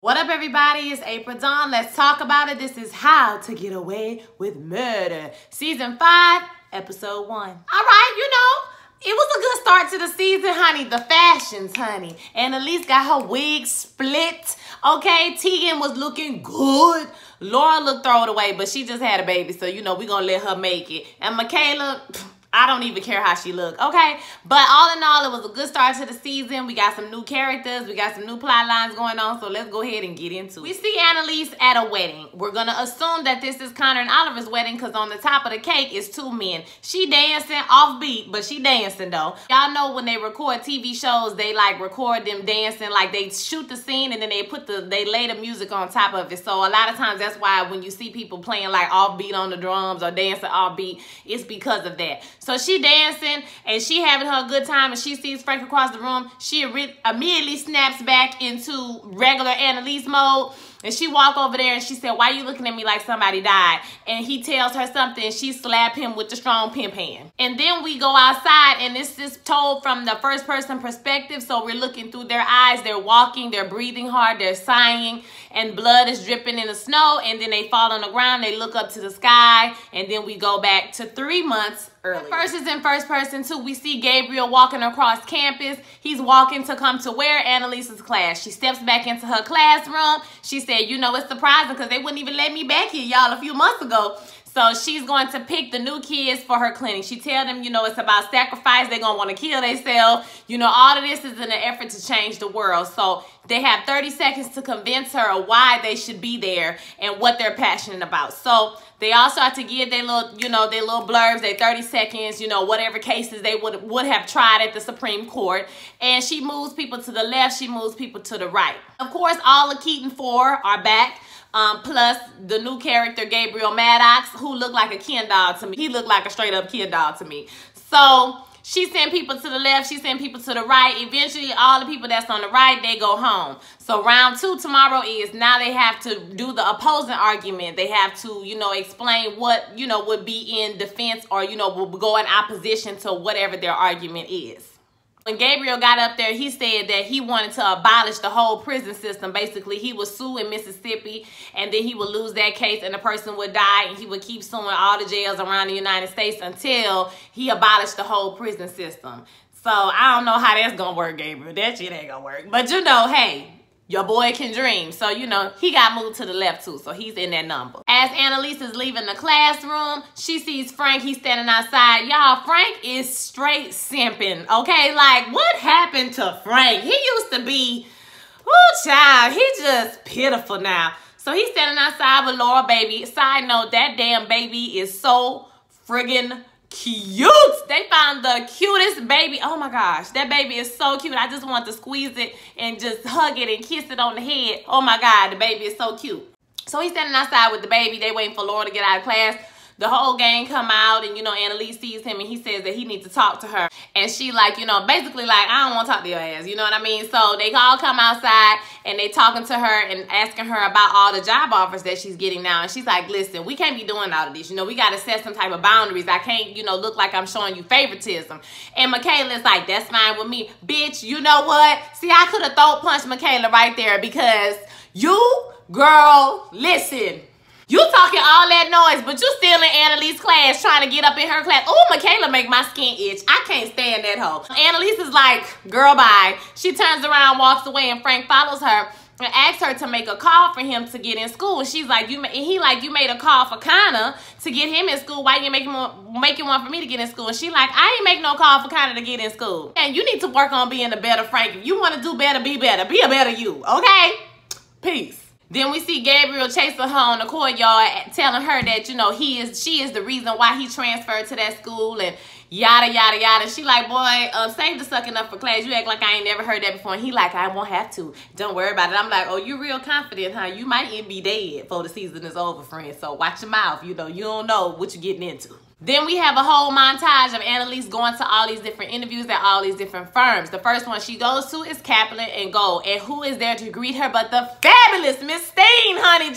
What up, everybody? It's Ep1. Let's talk about it. This is How to Get Away with Murder, Season 5, Episode 1. All right, it was a good start to the season, honey. The fashions, honey. Annalise got her wig split. Okay, Tegan was looking good. Laura looked thrown away, but she just had a baby, so, we're going to let her make it. And Michaela, I don't even care how she look, okay? But all in all, it was a good start to the season. We got some new characters. We got some new plot lines going on, so let's go ahead and get into it. We see Annalise at a wedding. We're going to assume that this is Connor and Oliver's wedding because on the top of the cake is two men. She dancing offbeat, but she dancing, though. Y'all know when they record TV shows, they, record them dancing. They shoot the scene and then they lay the music on top of it. So a lot of times, that's why when you see people playing, offbeat on the drums or dancing offbeat, it's because of that. So she dancing and she having her good time and she sees Frank across the room. She immediately snaps back into regular Annalise mode. And she walk over there and she said, "Why you looking at me like somebody died?" And he tells her something and she slapped him with the strong pimp hand. And then we go outside and this is told from the first person perspective. So we're looking through their eyes. They're walking, they're breathing hard, they're sighing, and blood is dripping in the snow. And then they fall on the ground, they look up to the sky, and then we go back to 3 months earlier. First is in first person too. We see Gabriel walking across campus. He's walking to come to where? Annalise's class. She steps back into her classroom. She said, it's surprising because they wouldn't even let me back here, y'all, a few months ago. So she's going to pick the new kids for her clinic. She tell them, it's about sacrifice. They're going to want to kill themselves. All of this is in an effort to change the world. So they have 30 seconds to convince her of why they should be there and what they're passionate about. So they all start to give their little, their little blurbs, their 30 seconds, whatever cases they would have tried at the Supreme Court. And she moves people to the left. She moves people to the right. Of course, all the Keaton 4 are back. Plus the new character, Gabriel Maddox, who looked like a Ken doll to me. He looked like a straight up Ken doll to me. So she sent people to the left. She sent people to the right. Eventually, all the people that's on the right, they go home. So round 2 tomorrow is now they have to do the opposing argument. They have to, explain what, would be in defense or, will go in opposition to whatever their argument is. When Gabriel got up there, he said that he wanted to abolish the whole prison system. Basically, he would sue in Mississippi, and then he would lose that case, and the person would die, and he would keep suing all the jails around the United States until he abolished the whole prison system. So, I don't know how that's going to work, Gabriel. That shit ain't going to work. But, hey, your boy can dream. So, he got moved to the left, too. So, he's in that number. As Annalise is leaving the classroom, she sees Frank. He's standing outside. Y'all, Frank is straight simping, okay? What happened to Frank? He used to be, child, he just pitiful now. So, he's standing outside with Laura, baby. Side note, that damn baby is so friggin' cute. They found the cutest baby. Oh my gosh, that baby is so cute. I just want to squeeze it and just hug it and kiss it on the head. Oh my God, the baby is so cute. So he's standing outside with the baby. They waiting for Laura to get out of class. The whole gang come out and, Annalise sees him and he says that he needs to talk to her. And she basically I don't want to talk to your ass. You know what I mean? So they all come outside and they talking to her and asking her about all the job offers that she's getting now. And she's like, listen, we can't be doing all of this. We got to set some type of boundaries. I can't, look like I'm showing you favoritism. And Michaela's like, that's fine with me. Bitch, you know what? See, I could have throat punched Michaela right there because you, girl, listen. You talking all that noise, but you still in Annalise's class trying to get up in her class. Oh, Michaela make my skin itch. I can't stand that hoe. Annalise is like, girl, bye. She turns around, walks away, and Frank follows her and asks her to make a call for him to get in school. And she's like, you made a call for Connor to get him in school. Why you making one for me to get in school? And she like, I ain't make no call for Connor to get in school. And you need to work on being a better Frank. If you want to do better, be better. Be a better you, okay? Peace. Then we see Gabriel chasing her on the courtyard, telling her that, she is the reason why he transferred to that school and yada, yada, yada. She like, boy, save the sucking up for class. You act like I ain't never heard that before. And he like, I won't have to. Don't worry about it. I'm like, oh, you real confident, huh? You might even be dead before the season is over, friend. So watch your mouth. You don't know what you're getting into. Then we have a whole montage of Annalise going to all these different interviews at all these different firms. The first one she goes to is Kaplan and Gold. And who is there to greet her but the fabulous Miss Steen, honey.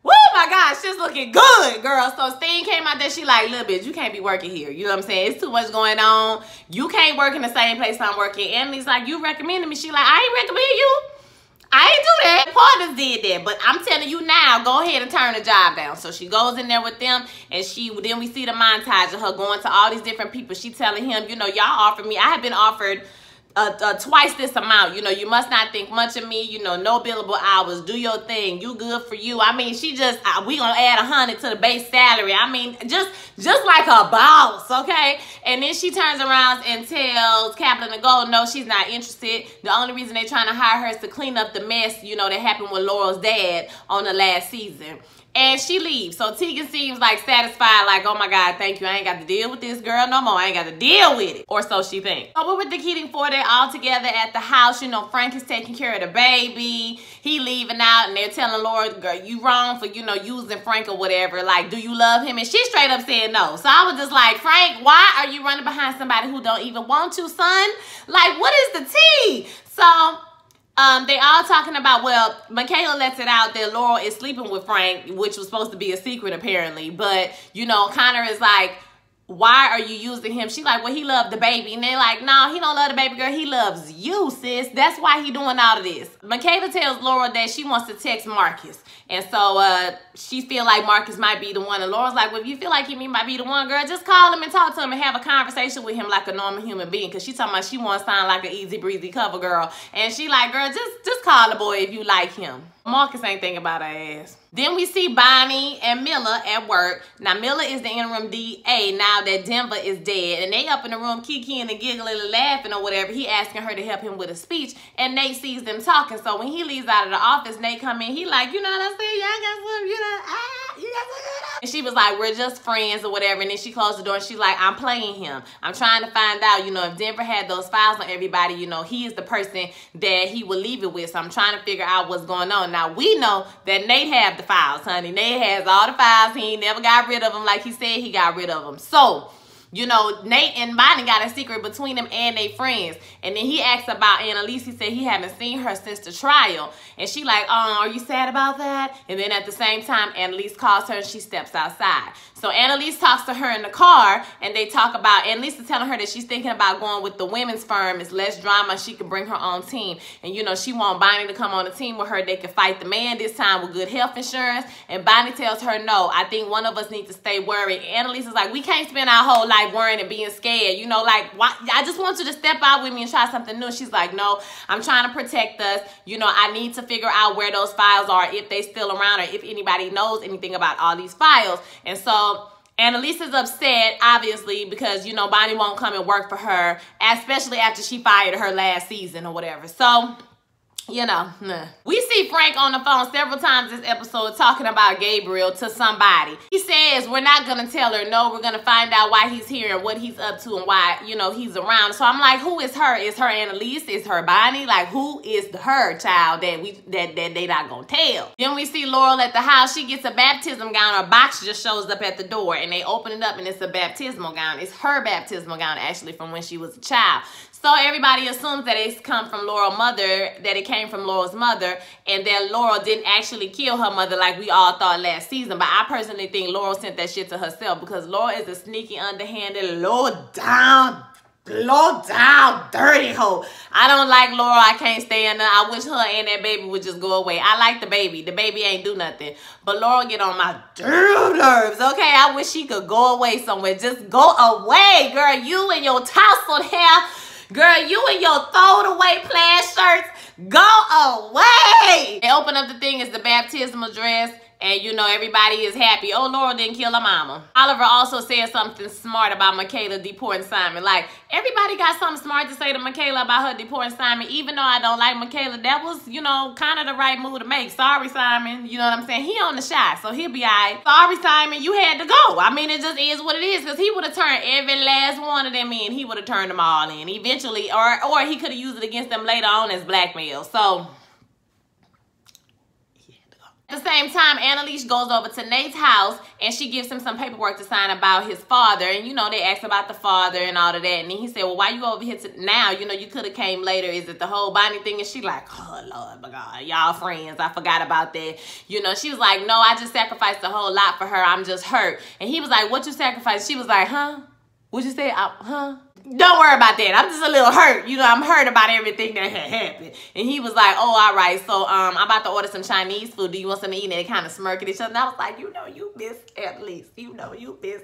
Woo, my God. God, shit's looking good, girl. So Steen came out there. She like, little bitch, you can't be working here. You know what I'm saying? It's too much going on. You can't work in the same place I'm working. Emily's like, you recommended me. She like, I ain't recommend you. I ain't do that. Partners did that, but I'm telling you now, go ahead and turn the job down. So she goes in there with them, and then we see the montage of her going to all these different people. She telling him, you know, y'all offered me. I have been offered twice this amount. You know, you must not think much of me. You know, no billable hours. Do your thing. You good for you. I mean, she just, we gonna add 100 to the base salary. I mean, just like a boss, okay? And then she turns around and tells Kaplan and Gold, no, she's not interested. The only reason they're trying to hire her is to clean up the mess, you know, that happened with Laurel's dad on the last season. And she leaves. So Tegan seems like satisfied, like, oh my God, thank you. I ain't got to deal with this girl no more. I ain't got to deal with it. Or so she thinks. So we're with the Keating 4. They're all together at the house. You know, Frank is taking care of the baby. He leaving out, and they're telling Laura, girl, you wrong for, you know, using Frank or whatever. Like, do you love him? And she straight up said no. So I was just like, Frank, why are you running behind somebody who don't even want you, son? Like, what is the tea? So they all talking about, well, Michaela lets it out that Laurel is sleeping with Frank, which was supposed to be a secret apparently. But, you know, Connor is like, why are you using him? She like, well, he loved the baby. And they're like, no, he don't love the baby girl. He loves you, sis. That's why he doing all of this. Michaela tells Laura that she wants to text Marcus. And so she feel like Marcus might be the one. And Laura's like, well, if you feel like he might be the one, girl, just call him and talk to him and have a conversation with him like a normal human being. Because she talking about she wants to sound like an easy breezy cover girl. And she like, girl, just call the boy if you like him. Marcus ain't thinking about her ass. Then we see Bonnie and Miller at work. Now, Miller is the interim DA now that Denver is dead. And they up in the room kikiing and giggling and laughing or whatever. He asking her to help him with a speech. And Nate sees them talking. So when he leaves out of the office, Nate come in. He like, you know what I'm saying? Y'all got some, you know, you got some good. And she was like, we're just friends or whatever. And then she closed the door and she's like, I'm playing him. I'm trying to find out, you know, if Denver had those files on everybody, you know, he is the person that he would leave it with. So I'm trying to figure out what's going on. Now, we know that Nate have the files, honey. Nate has all the files. He ain't never got rid of them like he said he got rid of them. So, you know, Nate and Bonnie got a secret between them and they friends. And then he asked about Annalise. He said he haven't seen her since the trial. And she like, are you sad about that? And then at the same time, Annalise calls her and she steps outside. So Annalise talks to her in the car and they talk about, Annalise is telling her that she's thinking about going with the women's firm. It's less drama. She can bring her own team. And, you know, she want Bonnie to come on the team with her. They can fight the man this time with good health insurance. And Bonnie tells her, no, I think one of us needs to stay worried. Annalise is like, we can't spend our whole life worrying and being scared. You know, like, why? I just want you to step out with me and try something new. She's like, no, I'm trying to protect us. You know, I need to figure out where those files are, if they still around or if anybody knows anything about all these files. And so Annalise is upset, obviously, because, you know, Bonnie won't come and work for her, especially after she fired her last season or whatever. So, you know, we see Frank on the phone several times this episode talking about Gabriel to somebody. He says, we're not going to tell her. No, we're going to find out why he's here and what he's up to and why, you know, he's around. So I'm like, who is her? Is her Annalise? Is her Bonnie? Like, who is her child that they not going to tell? Then we see Laurel at the house. She gets a baptism gown. Her box just shows up at the door and they open it up and it's a baptismal gown. It's her baptismal gown, actually, from when she was a child. So everybody assumes that it's come from Laurel's mother, that it came from Laurel's mother, and that Laurel didn't actually kill her mother like we all thought last season. But I personally think Laurel sent that shit to herself because Laurel is a sneaky, underhanded, low down, dirty hoe. I don't like Laurel. I can't stand her. I wish her and that baby would just go away. I like the baby. The baby ain't do nothing. But Laurel get on my damn nerves, okay? I wish she could go away somewhere. Just go away, girl. You and your tousled hair. Girl, you and your throwed away plaid shirts, go away. They open up the thing, it's the baptismal dress. And, you know, everybody is happy. Oh, Laurel didn't kill her mama. Oliver also said something smart about Michaela deporting Simon. Like, everybody got something smart to say to Michaela about her deporting Simon. Even though I don't like Michaela, that was, you know, kind of the right move to make. Sorry, Simon. You know what I'm saying? He on the shot, so he'll be all right. Sorry, Simon, you had to go. I mean, it just is what it is. Because he would have turned every last one of them in. He would have turned them all in eventually. Or he could have used it against them later on as blackmail. So At the same time, Annalise goes over to Nate's house and she gives him some paperwork to sign about his father. And, you know, they ask about the father and all of that. And then he said, well, why you over here now? You know, you could have came later. Is it the whole Bonnie thing? And she like, oh, Lord, my God, y'all friends. I forgot about that. You know, she was like, no, I just sacrificed a whole lot for her. I'm just hurt. And he was like, what you sacrificed? She was like, huh? What'd you say? Huh? Don't worry about that. I'm just a little hurt. You know, I'm hurt about everything that had happened. And he was like, oh, all right. So I'm about to order some Chinese food. Do you want something to eat? And they kind of smirk at each other. And I was like, you know, you miss Annalise. You know, you miss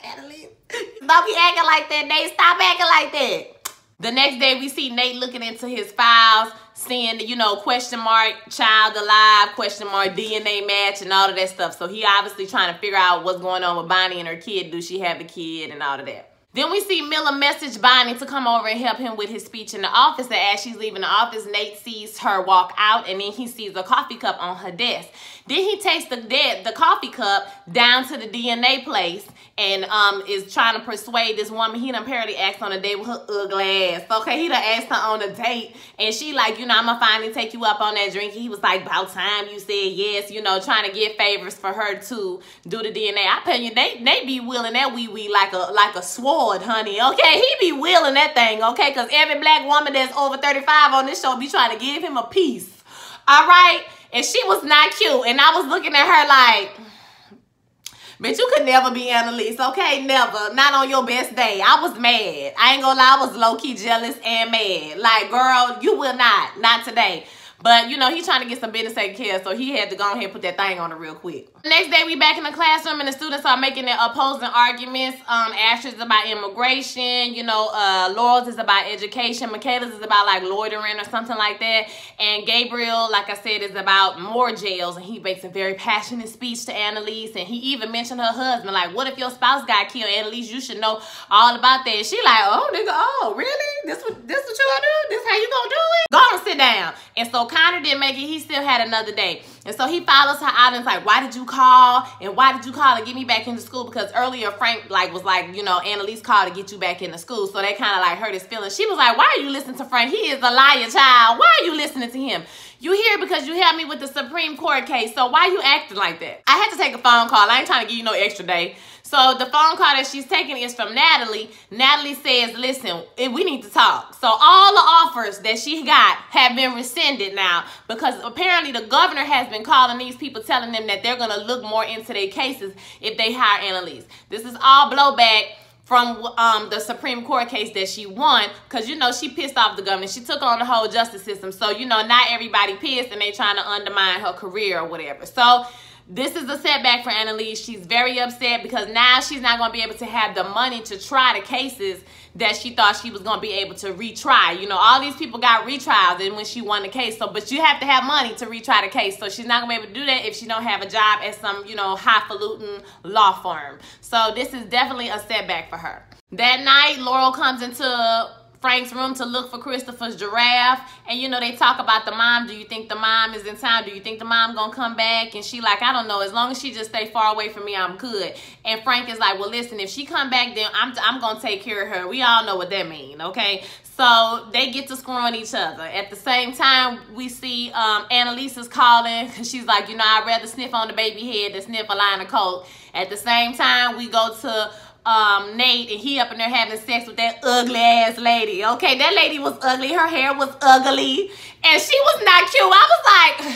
Annalise. Don't be acting like that, Nate. Stop acting like that. The next day, we see Nate looking into his files, seeing, you know, question mark, child alive, question mark, DNA match, and all of that stuff. So he obviously trying to figure out what's going on with Bonnie and her kid. Do she have a kid and all of that? Then we see Miller message Bonnie to come over and help him with his speech in the office. And as she's leaving the office, Nate sees her walk out, and then he sees a coffee cup on her desk. Then he takes the coffee cup down to the DNA place and is trying to persuade this woman. He done apparently asked on a date with her ugly ass. Okay, he done asked her on a date, and she like, you know, I'm gonna finally take you up on that drink. He was like, about time you said yes, you know, trying to get favors for her to do the DNA. I tell you, they be willing that wee like a sword, honey. Okay, he be willing that thing. Okay, because every black woman that's over 35 on this show be trying to give him a piece. All right. And she was not cute. And I was looking at her like, bitch, you could never be Annalise, okay? Never. Not on your best day. I was mad. I ain't gonna lie, I was low-key jealous and mad. Like, girl, you will not. Not today. But, you know, he's trying to get some business taken care of, so he had to go ahead and put that thing on it real quick. Next day, we back in the classroom, and the students are making their opposing arguments. Ashley's about immigration, you know, Laurel's is about education, Michaela's is about, like, loitering or something like that, and Gabriel, like I said, is about more jails, and he makes a very passionate speech to Annalise, and he even mentioned her husband, like, what if your spouse got killed? Annalise, you should know all about that. And she like, oh, nigga, oh, really? This what you gonna do? This how you gonna do it? Go on, sit down. And so Connor didn't make it. He still had another day. And so he follows her out and is like, why did you call? And why did you call to get me back into school? Because earlier Frank was like, you know, Annalise called to get you back into school. So they kind of like hurt his feelings. She was like, why are you listening to Frank? He is a liar, child. Why are you listening to him? You here because you helped me with the Supreme Court case. So why you acting like that? I had to take a phone call. I ain't trying to give you no extra day. So the phone call that she's taking is from Natalie. Natalie says, listen, we need to talk. So all the offers that she got have been rescinded now because apparently the governor has been calling these people, telling them that they're going to look more into their cases if they hire Annalise. This is all blowback from the Supreme Court case that she won because, you know, she pissed off the governor. She took on the whole justice system. So, you know, not everybody pissed and they trying to undermine her career or whatever. So this is a setback for Annalise. She's very upset because now she's not going to be able to have the money to try the cases that she thought she was going to be able to retry. You know, all these people got retrials and when she won the case. So, but you have to have money to retry the case. So she's not going to be able to do that if she don't have a job at some, you know, highfalutin law firm. So this is definitely a setback for her. That night, Laurel comes into Frank's room to look for Christopher's giraffe, and you know they talk about the mom. Do you think the mom is in town? Do you think the mom gonna come back? And she like, I don't know, as long as she just stay far away from me, I'm good. And Frank is like, well listen, if she come back, then I'm gonna take care of her. We all know what that mean, okay? So they get to screwing each other. At the same time, we see Annalise is calling because she's like, you know, I'd rather sniff on the baby head than sniff a line of coke. At the same time, we go to Nate, and he up in there having sex with that ugly ass lady. Okay, that lady was ugly. Her hair was ugly, and she was not cute. I was like,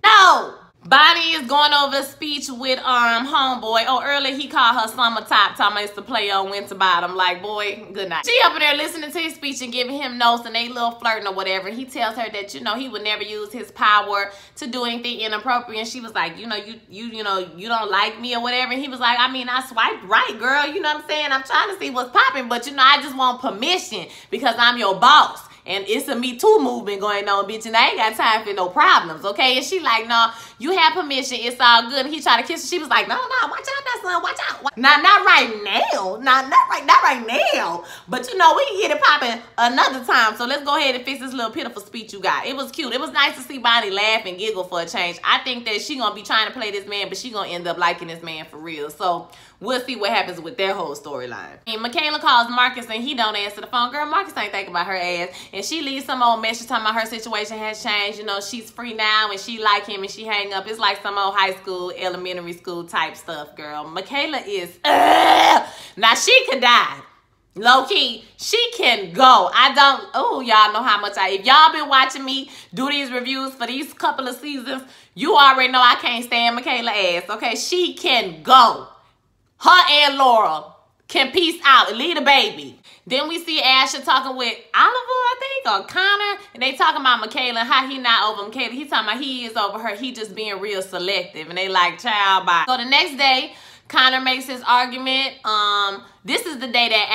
no. Bonnie is going over a speech with homeboy. Oh, earlier he called her summer top, talking about to play on winter bottom. Like, boy, good night. She up in there listening to his speech and giving him notes, and they little flirting or whatever. He tells her that, you know, he would never use his power to do anything inappropriate. And she was like, you know, you don't like me or whatever. And he was like, I mean, I swiped right, girl. You know what I'm saying? I'm trying to see what's popping, but you know, I just want permission because I'm your boss. And it's a Me Too movement going on, bitch, and I ain't got time for no problems, okay? And she like, no, you have permission. It's all good. And he tried to kiss her. She was like, no, watch out now, son. Watch out. Not right now. Not right now. But, you know, we can get it popping another time. So let's go ahead and fix this little pitiful speech you got. It was cute. It was nice to see Bonnie laugh and giggle for a change. I think that she going to be trying to play this man, but she going to end up liking this man for real. So We'll see what happens with their whole storyline. And Michaela calls Marcus and he don't answer the phone. Girl, Marcus ain't thinking about her ass. And she leaves some old message talking about her situation has changed. You know, she's free now and she like him and she hang up. It's like some old high school, elementary school type stuff, girl. Michaela is, now she could die. Low key, she can go. Y'all know how much if y'all been watching me do these reviews for these couple of seasons, you already know I can't stand Michaela ass, okay? She can go. Her and Laura can peace out and leave the baby. Then we see Asher talking with Oliver, I think, or Connor, and they talking about Michaela, how he not over Michaela. He talking about he is over her. He just being real selective, and they like, child, bye. So the next day, Connor makes his argument. This is the day that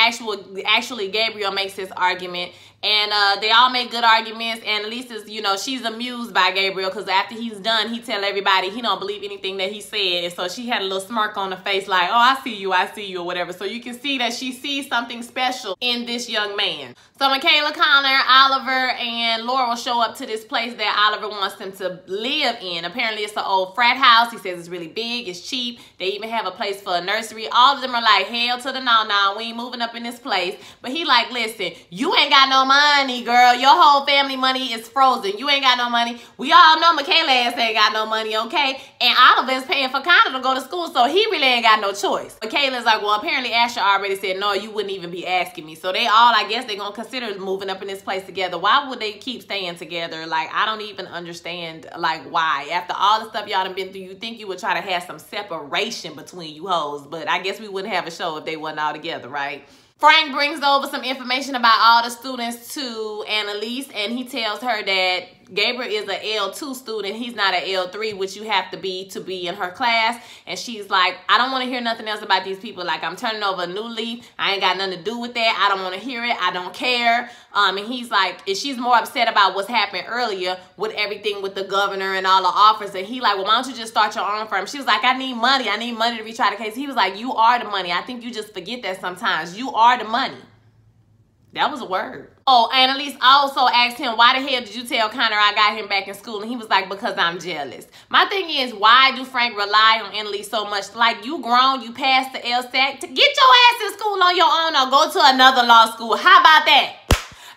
actually Gabriel makes his argument. And they all make good arguments. And Lisa's, you know, she's amused by Gabriel because after he's done, he tell everybody he don't believe anything that he said. And so she had a little smirk on her face like, oh, I see you, or whatever. So you can see that she sees something special in this young man. So Michaela, Connor, Oliver, and Laura show up to this place that Oliver wants them to live in. Apparently, it's an old frat house. He says it's really big, it's cheap. They even have a place for a nursery. All of them are like, hell to the no, we ain't moving up in this place. But he like, listen, you ain't got no money, girl. Your whole family money is frozen. You ain't got no money. We all know Michaela ass ain't got no money, okay? And Oliver is paying for Connor to go to school, so he really ain't got no choice. Michaela's like, well, apparently Asher already said, no, you wouldn't even be asking me. So they all, I guess, they gonna consider moving up in this place together. Why would they keep staying together? Like, I don't even understand, like, why. After all the stuff y'all done been through, you think you would try to have some separation between you hoes, but I guess we wouldn't have a show if they wasn't all together, right? Frank brings over some information about all the students to Annalise, and he tells her that Gabriel is an L2 student. He's not an L3, which you have to be in her class. And she's like, I don't want to hear nothing else about these people. Like, I'm turning over a new leaf. I ain't got nothing to do with that. I don't want to hear it. I don't care. And he's like, and she's more upset about what's happened earlier with everything with the governor and all the offers. And he like, well, why don't you just start your own firm? She was like, I need money. I need money to retry the case. He was like, you are the money. I think you just forget that sometimes. You are the money. That was a word. Oh, Annalise also asked him, why the hell did you tell Connor I got him back in school? And he was like, because I'm jealous. My thing is, why do Frank rely on Annalise so much? Like, you grown, you passed the LSAT. Get your ass in school on your own or go to another law school. How about that?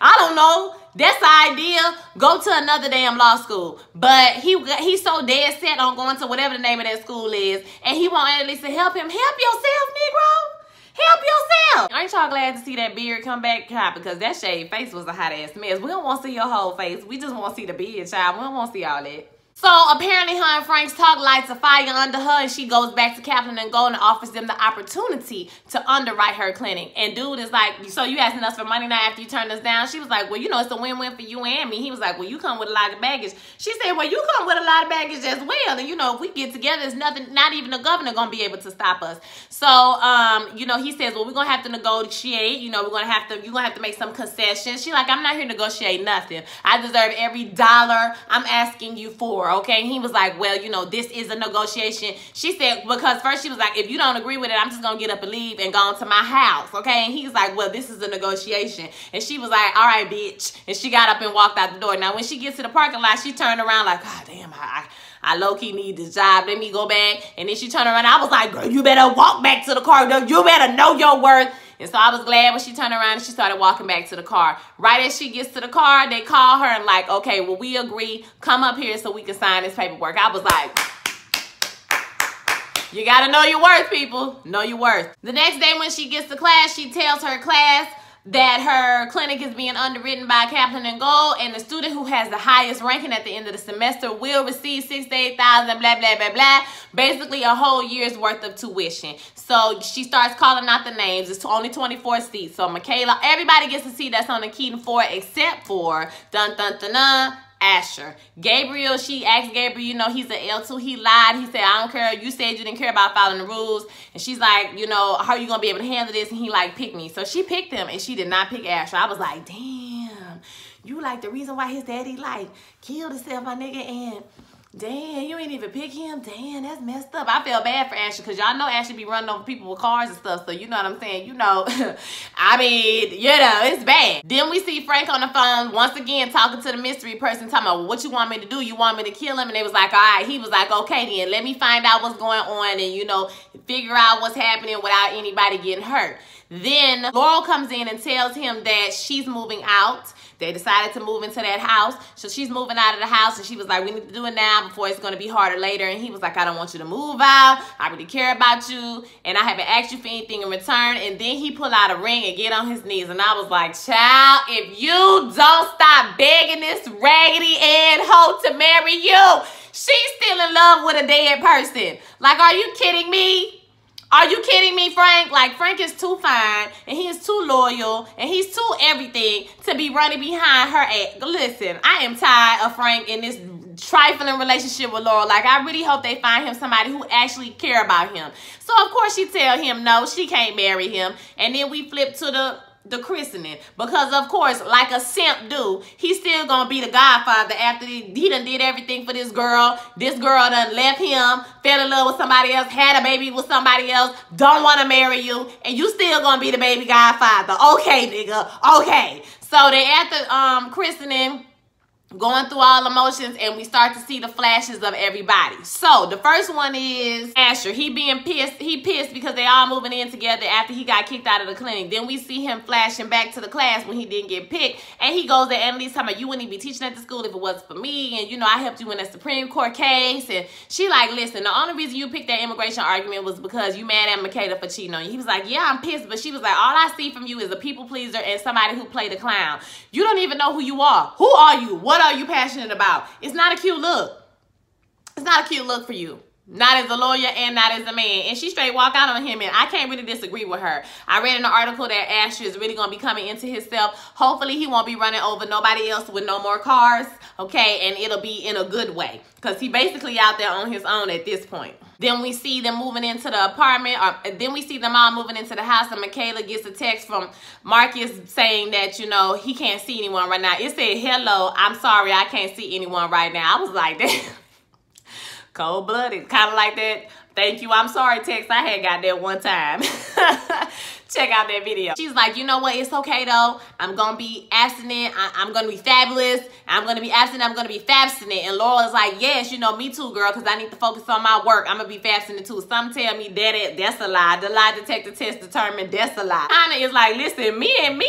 I don't know. That's the idea. Go to another damn law school. But he's so dead set on going to whatever the name of that school is. And he want Annalise to help him. Help yourself, Negro. Help yourself. Aren't y'all glad to see that beard come back? Because that shaved face was a hot ass mess. We don't want to see your whole face. We just want to see the beard, child. We don't want to see all that. So apparently her and Frank's talk lights a fire under her, and she goes back to Kaplan and Gold and offers them the opportunity to underwrite her clinic. And dude is like, so you asking us for money now after you turned us down? She was like, well, you know, it's a win-win for you and me. He was like, well, you come with a lot of baggage. She said, well, you come with a lot of baggage as well. And you know, if we get together, there's nothing, not even the governor gonna be able to stop us. So, you know, he says, well, we're gonna have to negotiate. You know, you're gonna have to make some concessions. She like, I'm not here to negotiate nothing. I deserve every dollar I'm asking you for. Okay, and he was like, well, you know, this is a negotiation. She said, because first she was like, if you don't agree with it, I'm just gonna get up and leave and go on to my house. Okay, and he's like, well, this is a negotiation. And she was like, all right, bitch. And she got up and walked out the door. Now when she gets to the parking lot, she turned around like, God damn, I low-key need this job. Let me go back. And then she turned around. I was like, girl, you better walk back to the car. You better know your worth. And so I was glad when she turned around and she started walking back to the car. Right as she gets to the car, they call her and like, okay, well, we agree. Come up here so we can sign this paperwork. I was like, you got to know your worth, people. Know your worth. The next day when she gets to class, she tells her class that her clinic is being underwritten by Kaplan and Gold, and the student who has the highest ranking at the end of the semester will receive $6,000 to $8,000, blah, blah, blah, blah. Basically a whole year's worth of tuition. So she starts calling out the names. It's only 24 seats. So Michaela, everybody gets a seat that's on the Keaton 4 except for Asher. Gabriel, she asked Gabriel, you know, he's an L2. He lied. He said, I don't care. You said you didn't care about following the rules. And she's like, you know, how are you going to be able to handle this? And he like, pick me. So she picked him and she did not pick Asher. I was like, damn, you like the reason why his daddy like killed himself, my nigga. And Damn, you ain't even pick him. Damn, that's messed up. I feel bad for Ashley because y'all know Ashley be running over people with cars and stuff. So you know what I'm saying? You know, I mean, you know, it's bad. Then we see Frank on the phone once again talking to the mystery person, talking about what you want me to do. You want me to kill him? And they was like, all right. He was like, okay, then let me find out what's going on and, you know, figure out what's happening without anybody getting hurt. Then Laurel comes in and tells him that she's moving out. They decided to move into that house. So she's moving out of the house and she was like, we need to do it now before it's going to be harder later. And he was like, I don't want you to move out. I really care about you. And I haven't asked you for anything in return. And then he pulled out a ring and get on his knees. And I was like, child, if you don't stop begging this Raggedy Ann hoe to marry you, she's still in love with a dead person. Like, are you kidding me? Are you kidding me, Frank? Like, Frank is too fine, and he is too loyal, and he's too everything to be running behind her. Listen, I am tired of Frank in this trifling relationship with Laurel. Like, I really hope they find him somebody who actually care about him. So, of course, she tell him no, she can't marry him. And then we flip to the christening, because of course, like a simp do, he's still gonna be the godfather after he done did everything for this girl. This girl done left him, fell in love with somebody else, had a baby with somebody else, don't want to marry you, and you still gonna be the baby godfather. Okay, nigga, okay. So they at the christening, going through all emotions, and we start to see the flashes of everybody. So the first one is Asher. He being pissed. He pissed because they all moving in together after he got kicked out of the clinic. Then we see him flashing back to the class when he didn't get picked, and he goes to Annalise talking about, you wouldn't even be teaching at the school if it wasn't for me, and you know I helped you in that Supreme Court case. And she like, listen, the only reason you picked that immigration argument was because you mad at Michaela for cheating on you. He was like, yeah, I'm pissed, but she was like, all I see from you is a people pleaser and somebody who played a clown. You don't even know who you are. Who are you? What are you passionate about? It's not a cute look. It's not a cute look for you. Not as a lawyer and not as a man. And she straight walk out on him, and I can't really disagree with her. I read in the article that Asher is really going to be coming into himself. Hopefully he won't be running over nobody else with no more cars, okay? And it'll be in a good way, because he basically out there on his own at this point. Then we see them moving into the apartment, then we see them all moving into the house, and Michaela gets a text from Marcus saying that, you know, he can't see anyone right now. It said, hello, I'm sorry, I can't see anyone right now. I was like, damn. Cold-blooded, kind of like that thank you, I'm sorry text I had got that one time. Check out that video. She's like, you know what, it's okay though. I'm gonna be abstinent. I'm gonna be fabulous. I'm gonna be abstinent. I'm gonna be fabstinent. And Laurel is like, yes, you know, me too, girl, because I need to focus on my work. I'm gonna be fabstinent too. Some tell me that's a lie. The lie detector test determined that's a lie. Anna is like, listen, me and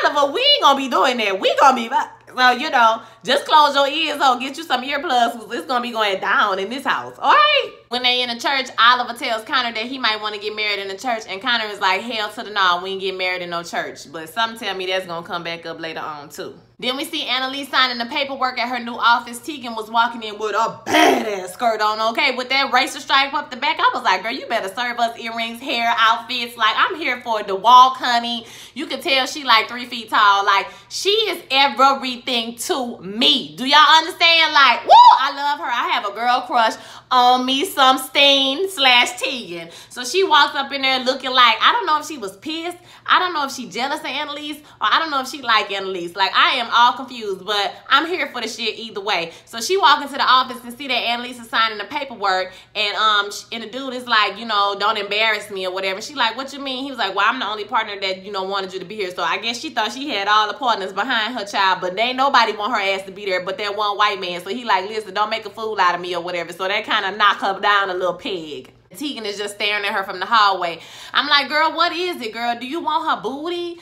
Oliver, we ain't gonna be doing that. We gonna be, so, you know, just close your ears, ho. Get you some earplugs, because it's gonna be going down in this house, all right? When they in the church, Oliver tells Connor that he might want to get married in the church, and Connor is like, hell to the no, we ain't get married in no church. But some tell me that's gonna come back up later on, too. Then we see Annalise signing the paperwork at her new office. Tegan was walking in with a badass skirt on, okay? With that racer stripe up the back. I was like, girl, you better serve us earrings, hair, outfits. Like, I'm here for the walk, honey. You can tell she like 3 feet tall. Like, she is everything to me. Do y'all understand? Like, woo, I love her. I have a girl crush on me some Steen / Tegan. So she walks up in there looking like, I don't know if she was pissed. I don't know if she jealous of Annalise, or I don't know if she like Annalise. Like, I am all confused, but I'm here for the shit either way. So she walk into the office and see that Annalise is signing the paperwork, and the dude is like, you know, don't embarrass me or whatever. She like, what you mean? He was like, well, I'm the only partner that, you know, wanted you to be here. So I guess she thought she had all the partners behind her child, but ain't nobody want her ass to be there but that one white man. So he like, listen, don't make a fool out of me or whatever. So that kind of knock her down a little peg. Tegan is just staring at her from the hallway. I'm like, girl, what is it, girl? Do you want her booty?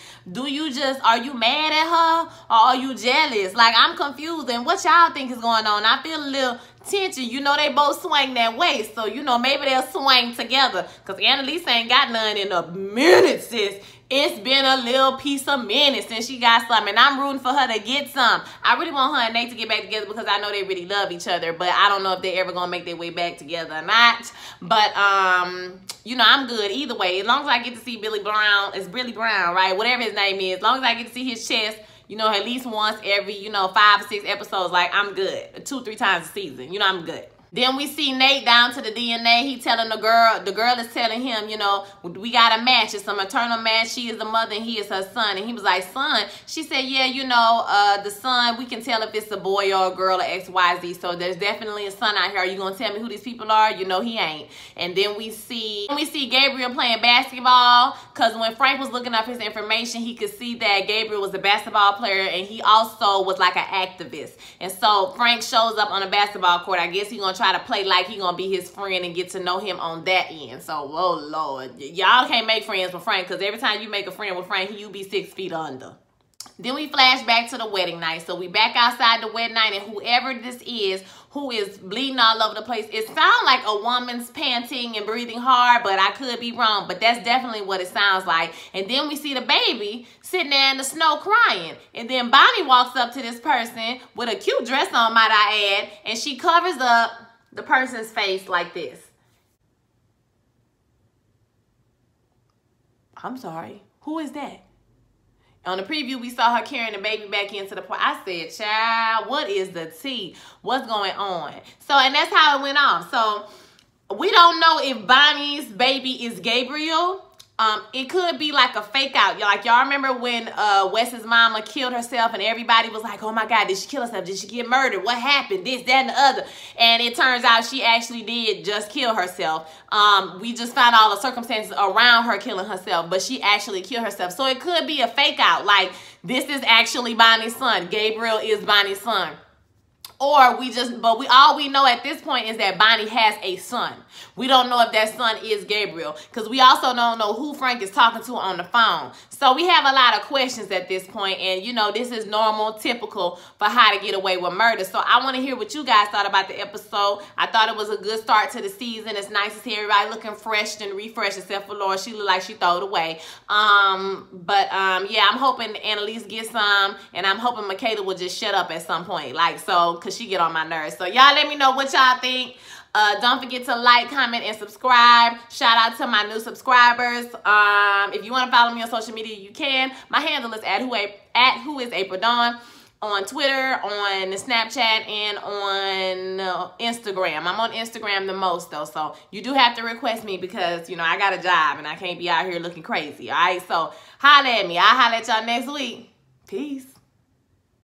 Are you mad at her? Or are you jealous? Like, I'm confused. And what y'all think is going on? I feel a little tension. You know, they both swing that way. So, you know, maybe they'll swing together. Because Annalise ain't got none in a minute, sis. It's been a little piece of minute since she got some, and I'm rooting for her to get some. I really want her and Nate to get back together because I know they really love each other, but I don't know if they're ever gonna make their way back together or not. But you know, I'm good either way. As long as I get to see Billy Brown, it's Billy Brown, right? Whatever his name is. As long as I get to see his chest, you know, at least once every, you know, 5 or 6 episodes, like, I'm good. 2 or 3 times a season. You know, I'm good. Then we see Nate down to the DNA. He telling the girl is telling him, you know, we got a match. It's a maternal match. She is the mother and he is her son. And he was like, son? She said, yeah, you know, the son, we can tell if it's a boy or a girl or XYZ. So there's definitely a son out here. Are you going to tell me who these people are? You know he ain't. And then we see Gabriel playing basketball, because when Frank was looking up his information, he could see that Gabriel was a basketball player and he also was like an activist. And so Frank shows up on a basketball court. I guess he's going to try to play like he gonna be his friend and get to know him on that end. So, oh Lord, y'all can't make friends with Frank, because every time you make a friend with Frank, you be 6 feet under. Then we flash back to the wedding night. So we back outside the wedding night, and whoever this is who is bleeding all over the place, it sounds like a woman's panting and breathing hard, but I could be wrong. But that's definitely what it sounds like. And then we see the baby sitting there in the snow crying. And then Bonnie walks up to this person with a cute dress on, might I add, and she covers up the person's face like this. I'm sorry, who is that? On the preview, we saw her carrying the baby back into the park. I said, child, what is the tea? What's going on? So, and that's how it went off. So, we don't know if Bonnie's baby is Gabriel. It could be like a fake out. Like, y'all remember when Wes's mama killed herself and everybody was like, oh my God, did she kill herself? Did she get murdered? What happened? This, that, and the other. And it turns out she actually did just kill herself. We just found all the circumstances around her killing herself, but she actually killed herself. So it could be a fake out. Like, this is actually Bonnie's son. Gabriel is Bonnie's son. Or all we know at this point is that Bonnie has a son. We don't know if that son is Gabriel, because we also don't know who Frank is talking to on the phone. So we have a lot of questions at this point, and you know, this is normal, typical for How to Get Away with Murder. So I want to hear what you guys thought about the episode. I thought it was a good start to the season. It's nice to see everybody looking fresh and refreshed, except for Laura. She looked like she threw it away. Yeah, I'm hoping Annalise gets some, and I'm hoping Makeda will just shut up at some point, like so, because she get on my nerves. So y'all let me know what y'all think. Don't forget to like, comment, and subscribe. Shout out to my new subscribers. If you want to follow me on social media, you can. My handle is at whoisaprildawn on Twitter, on Snapchat, and on Instagram. I'm on Instagram the most though, so you do have to request me, because you know I got a job and I can't be out here looking crazy. All right, so holla at me. I'll holla at y'all next week. Peace.